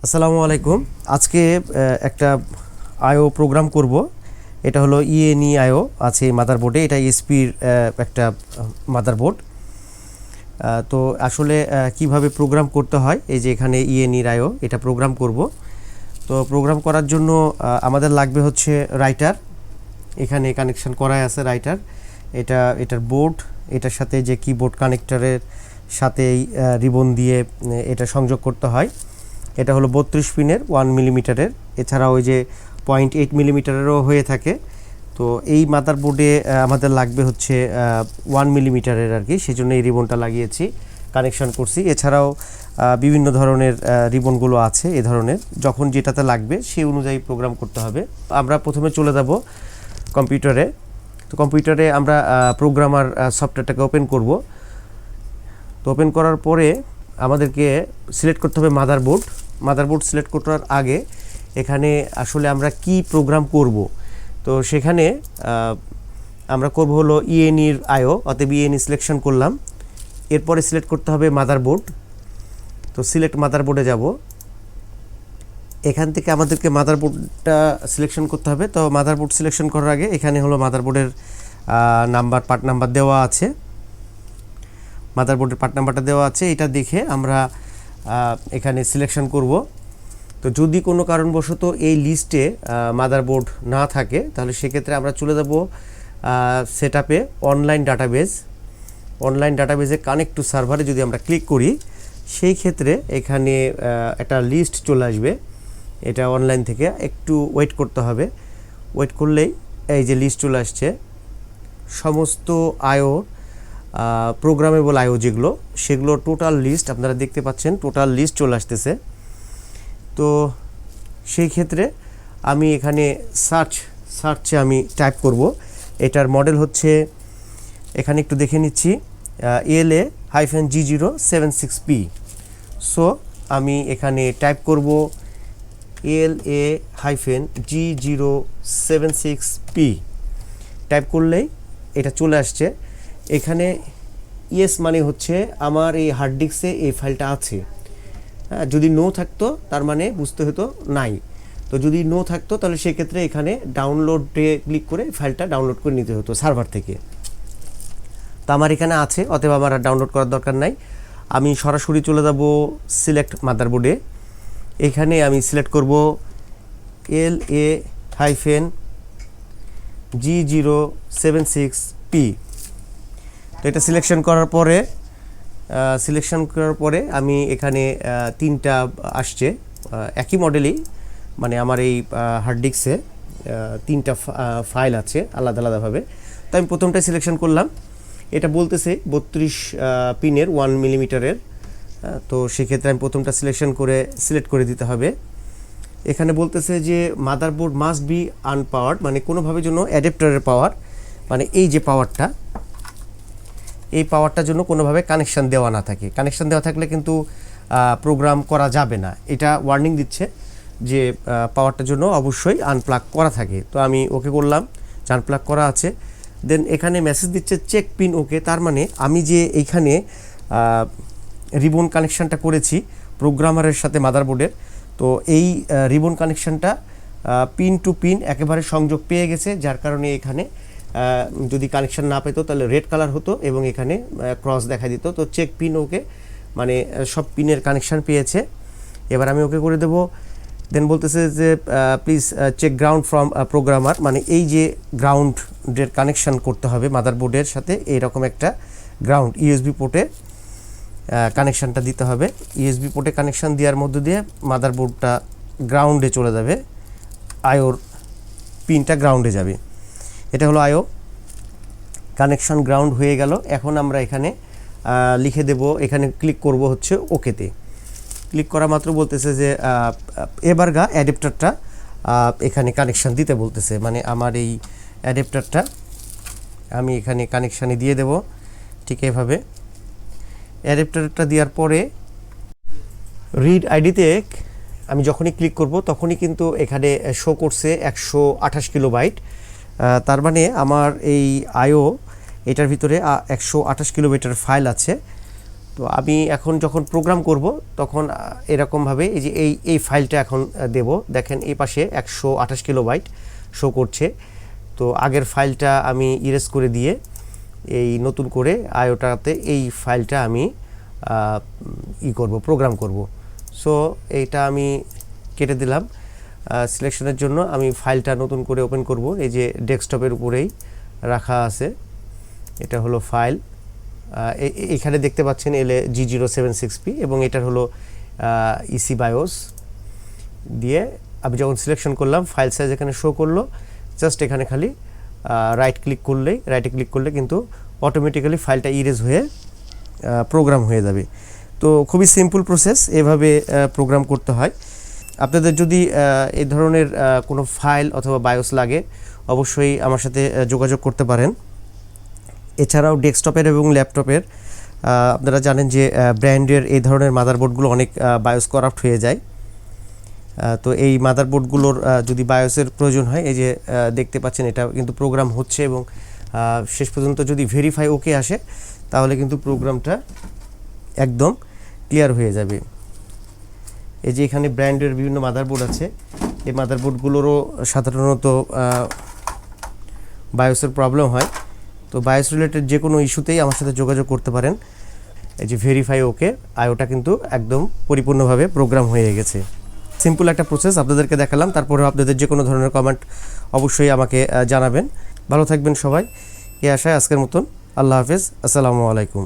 আসসালামু আলাইকুম। আজকে একটা আইও প্রোগ্রাম করব। এটা হলো ইএনই আইও আছে মাদারবোর্ডে। এটা এসপির একটা মাদারবোর্ড। তো আসলে কিভাবে প্রোগ্রাম করতে হয়, এই যে এখানে ইএনই আইও এটা প্রোগ্রাম করব। তো প্রোগ্রাম করার জন্য আমাদের লাগবে হচ্ছে রাইটার। এখানে কানেকশন করাই আছে রাইটার। এটার বোর্ড, এটার সাথে যে কিবোর্ড কানেক্টরের সাথে রিবন দিয়ে এটা সংযোগ করতে হয়। এটা হলো 32 পিনের 1 মিলিমিটারের, এছাড়া ওই যে 0.8 মিলিমিটারেরও হয়ে থাকে। তো এই মাদারবোর্ডে আমাদের লাগবে হচ্ছে 1 মিলিমিটারের আর কি, সেই জন্য এই রিবনটা লাগিয়েছি, কানেকশন করছি। এছাড়াও বিভিন্ন ধরনের রিবনগুলো আছে এ ধরনের, যখন যেটাতে লাগবে সেই অনুযায়ী প্রোগ্রাম করতে হবে। আমরা প্রথমে চলে যাব কম্পিউটারে। তো কম্পিউটারে আমরা প্রোগ্রামার সফটওয়্যারটাকে ওপেন করব। তো ওপেন করার পরে আমাদেরকে সিলেক্ট করতে হবে মাদারবোর্ড সিলেক্ট করার আগে এখানে আসলে আমরা কি প্রোগ্রাম করব। তো সেখানে আমরা করব হলো ইএনইর আইও, অতএব ইএনই সিলেকশন করলাম। এরপরে সিলেক্ট করতে হবে মাদারবোর্ড। তো সিলেক্ট মাদারবোর্ডে যাব। এখান থেকে আমাদেরকে মাদারবোর্ডটা সিলেকশন করতে হবে। তো মাদারবোর্ড সিলেকশন করার আগে এখানে হলো মাদারবোর্ডের পার্ট নাম্বার দেওয়া আছে। মাদারবোর্ডের পার্ট নাম্বারটা দেওয়া আছে, এটা দেখে আমরা এখানে সিলেকশন করব। তো যদি কোনো কারণবশত এই লিস্টে মাদারবোর্ড না থাকে, তাহলে সেক্ষেত্রে আমরা চলে যাব সেটআপে অনলাইন ডাটাবেজে কানেক্ট টু সার্ভারে যদি আমরা ক্লিক করি, সেই ক্ষেত্রে এখানে একটা লিস্ট চলে আসবে। এটা অনলাইন থেকে একটু ওয়েট করতে হবে। ওয়েট করলেই এই যে লিস্ট চলে আসছে, সমস্ত আইও প্রোগ্রামেবল আইও যেগুলো, সেগুলো টোটাল লিস্ট আপনারা দেখতে পাচ্ছেন, টোটাল লিস্ট চলে আসতেছে। তো সেই ক্ষেত্রে আমি এখানে সার্চে আমি টাইপ করব। এটার মডেল হচ্ছে, এখানে একটু দেখে নিচ্ছি, 𝗟𝗵𝗸𝗠𝗠𝗘𝗡। সো আমি এখানে টাইপ করব 𝗟𝗵𝗸𝗠𝗠𝗘𝗡। টাইপ করলেই এটা চলে আসছে। এখানে ইয়েস মানে হচ্ছে আমার এই হার্ড ডিস্কে এই ফাইলটা আছে। হ্যাঁ, যদি নো থাকতো তার মানে বুঝতে হতো নাই। তো যদি নো থাকতো তাহলে সেক্ষেত্রে এখানে ডাউনলোডে ক্লিক করে ফাইলটা ডাউনলোড করে নিতে হতো সার্ভার থেকে। তো আমার এখানে আছে, অতএব আমার আর ডাউনলোড করার দরকার নাই। আমি সরাসরি চলে যাব সিলেক্ট মাদারবোর্ডে। এখানে আমি সিলেক্ট করব 𝗟𝗵𝗸𝗠𝗠𝗘𝗡। তো এটা সিলেকশন করার পরে আমি এখানে তিনটা আসছে একই মডেলই, মানে আমার এই হার্ড ডিস্কে তিনটা ফাইল আছে আলাদা আলাদাভাবে। তো আমি প্রথমটাই সিলেকশন করলাম। এটা বলতেছে 32 পিনের 1 মিলিমিটারের। তো সেক্ষেত্রে আমি প্রথমটা সিলেক্ট করে দিতে হবে। এখানে বলতেছে যে মাদারবোর্ড মাস্ট বি আনপাওয়ার্ড, মানে কোনোভাবে জন্য অ্যাডাপ্টারের পাওয়ার, মানে এই যে এই পাওয়ারটার জন্য কোনোভাবে কানেকশান দেওয়া না থাকে। কানেকশান দেওয়া থাকলে কিন্তু প্রোগ্রাম করা যাবে না। এটা ওয়ার্নিং দিচ্ছে যে পাওয়ারটার জন্য অবশ্যই আনপ্লাগ করা থাকে। তো আমি ওকে করলাম, আনপ্লাগ করা আছে। দেন এখানে মেসেজ দিচ্ছে চেক পিন ওকে। তার মানে আমি যে এইখানে রিবন কানেকশানটা করেছি প্রোগ্রামারের সাথে মাদারবোর্ডের, তো এই রিবন কানেকশানটা পিন টু পিন একেবারে সংযোগ পেয়ে গেছে, যার কারণে এখানে যদি কানেকশান না পেতো তাহলে রেড কালার হতো এবং এখানে ক্রস দেখা দিত। তো চেক পিন ওকে, মানে সব পিনের কানেকশান পেয়েছে। এবার আমি ওকে করে দেব। দেন বলতেছে যে please check ground from programmer, মানে এই যে গ্রাউন্ডের কানেকশান করতে হবে মাদারবোর্ডের সাথে, এইরকম একটা গ্রাউন্ড ইউএসবি পোর্টে কানেকশানটা দিতে হবে। ইউএসবি পোর্টে কানেকশান দেওয়ার মধ্য দিয়ে মাদারবোর্ডটা গ্রাউন্ডে চলে যাবে, আইওর পিনটা গ্রাউন্ডে যাবে। এটা হলো আইও কানেকশান, গ্রাউন্ড হয়ে গেল। এখন আমরা এখানে লিখে দেব, এখানে ক্লিক করব হচ্ছে ওকেতে। ক্লিক করা মাত্র বলতেছে যে এবারগা অ্যাডাপ্টারটা এখানে কানেকশান দিতে বলতেছে, মানে আমার এই অ্যাডাপ্টারটা আমি এখানে কানেকশানে দিয়ে দেব। ঠিক এভাবে অ্যাডাপ্টারটা দেওয়ার পরে রিড আইডিতে আমি যখনই ক্লিক করব তখনই কিন্তু এখানে শো করছে 128 কিলোবাইট। তার মানে আমার এই আইও এটার ভিতরে 128 কিলোবাইটের ফাইল আছে। তো আমি এখন যখন প্রোগ্রাম করব তখন এরকমভাবে এই যে এই ফাইলটা এখন দেব। দেখেন এই পাশে 128 কিলোবাইট শো করছে। তো আগের ফাইলটা আমি ইরেজ করে দিয়ে এই নতুন করে আইওটাতে এই ফাইলটা আমি প্রোগ্রাম করব। সো এইটা আমি কেটে দিলাম। সিলেকশনের জন্য আমি ফাইলটা নতুন করে ওপেন করব। এই যে ডেস্কটপের উপরেই রাখা আছে, এটা হলো ফাইল। এখানে দেখতে পাচ্ছেন 𝗟𝗵𝗠𝗠𝗘𝗏 এবং এটার হলো 𝗖𝗵𝗵𝗠𝗠𝗏 দিয়ে আমি যখন সিলেকশন করলাম ফাইল সাইজ এখানে শো করলো। জাস্ট এখানে খালি রাইটে ক্লিক করলে কিন্তু অটোমেটিক্যালি ফাইলটা ইরেজ হয়ে প্রোগ্রাম হয়ে যাবে। তো খুবই সিম্পল প্রসেস, এভাবে প্রোগ্রাম করতে হয়। আপনাদের যদি এই ধরনের কোনো ফাইল অথবা বায়োস লাগে অবশ্যই আমার সাথে যোগাযোগ করতে পারেন। এছাড়াও ডেস্কটপের এবং ল্যাপটপের আপনারা জানেন যে ব্র্যান্ডের এই ধরনের মাদারবোর্ডগুলো অনেক বায়োস করাপ্ট হয়ে যায়। তো এই মাদারবোর্ডগুলোর যদি বায়োসের প্রয়োজন হয়, এই যে দেখতে পাচ্ছেন এটা কিন্তু প্রোগ্রাম হচ্ছে এবং শেষ পর্যন্ত যদি ভেরিফাই ওকে আসে তাহলে কিন্তু প্রোগ্রামটা একদম ক্লিয়ার হয়ে যাবে। এই যে এখানে ব্র্যান্ডের বিভিন্ন মাদারবোর্ড আছে, এই মাদারবোর্ডগুলোরও সাধারণত বায়োসের প্রবলেম হয়। তো বায়োস রিলেটেড যে কোনো ইস্যুতেই আমার সাথে যোগাযোগ করতে পারেন। এই যে ভেরিফাই ওকে, আইওটা কিন্তু একদম পরিপূর্ণভাবে প্রোগ্রাম হয়ে গেছে। সিম্পল একটা প্রসেস আপনাদেরকে দেখালাম। তারপরে আপনাদের যে কোনো ধরনের কমেন্ট অবশ্যই আমাকে জানাবেন। ভালো থাকবেন সবাই, এই আশায় আজকের মতন আল্লাহ হাফেজ, আসসালামু আলাইকুম।